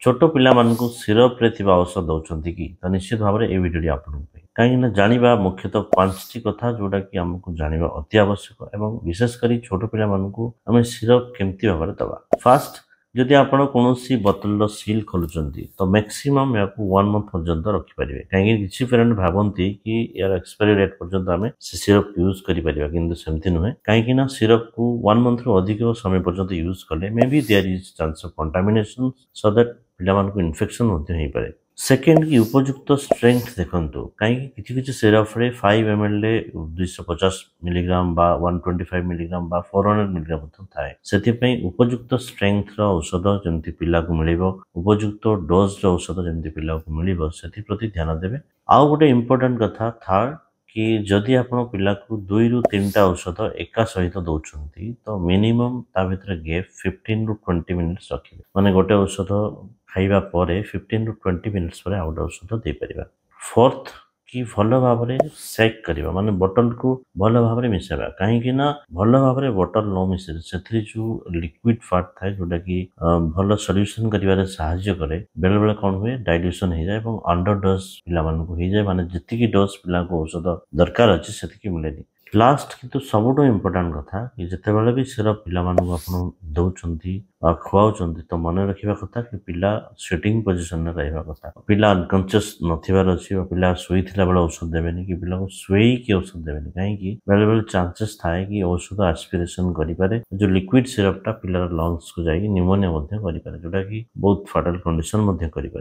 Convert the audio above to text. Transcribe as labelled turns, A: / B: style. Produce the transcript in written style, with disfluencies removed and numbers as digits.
A: छोट पिलामानंकु सिरप रे थिबा औषध दउछन्ति कि त निश्चित भाबरे ए भिडियोटी आपनको ପାଇଁ काहेकि ना जानिबा मुख्यतः पांचटी कथा जोटा कि हमको जानिबा अति आवश्यक एवं विशेष करी छोट पिलामानंकु हमें सिरप केमति भाबरे दबा फास्ट जदि आपण कोनोसी बोतल सील खोलुचंती तो मैक्सिमम याकू 1 मंथ पर्यंत रखि परिबे काहेकि किछि पेरेंट भाबंती कि यार एक्सपायरी डेट पर्यंत हमें सिरप यूज करि परिबा किंतु सेमति नुहे काहेकि ना सिरप को 1 मंथ रो अधिक समय पर्यंत यूज करले may be there is chance of contamination so that पिलामानंकु इन्फेक्शन होते ही पारे सेकेंड की उपयुक्त स्ट्रेंथ देखंतु कहीं किछि किछि सिरप रे 5 ml रे 250 मिलीग्राम बा 125 मिलीग्राम बा 400 मिलीग्राम थाए सेति पई उपयुक्त स्ट्रेंथ रो औषध जेंति पिला को मिलिबो उपयुक्त डोज रो औषध जेंति पिला को मिलिबो सेति प्रति ध्यान देबे आ गोटे इंपोर्टेंट कथा थर्ड कि जदि आपण पिला को 2 रु 3 टा औषध एका सहित दउछंती तो मिनिमम ता भितर गैप 15 रु 20 मिनिट्स रखिबे माने गोटे औषध खाइबा परे 15 रु 20 मिनिट्स परे आउट औषध दे परिबा फोर्थ कि भलो भाबरे सेक करिबा माने बोतल को भलो भाबरे मिसाबा काहे कि ना भलो भाबरे बोतल नो मिसे सेथरि जो लिक्विड पार्ट थाए जोटा कि भलो सॉल्यूशन करिवारे सहायता करे बेले बेले कोन हुए डाइल्यूशन हे जाय एवं अंडर डोज पिला मानन को हे जाय माने जति की डोज पिला को औषध दरकार अछि सेति की मिलेनी लास्ट किंतु सबुठो इंपोर्टेंट कथा कि जते बेले भी सिरप पिला मानन को आपण दउचंती खुआउचंती तो मन रखिबा कथा कि पिला सिटिंग पोजीशन में रहबा कथा पिला अनकॉन्शियस नथिबार अछि पिला सोई थिला बेले औषध देबेनी कि पिला को सोई के औषध देबेनी काहे कि बेले बेले चांसेस थाए कि औषध एस्पिरेशन करि पारे जो लिक्विड सिरप टा पिला लंग्स को जाई निमोनिया मध्ये करि पारे जोटा कि बहुत फाटल कंडीशन मध्ये करि पारे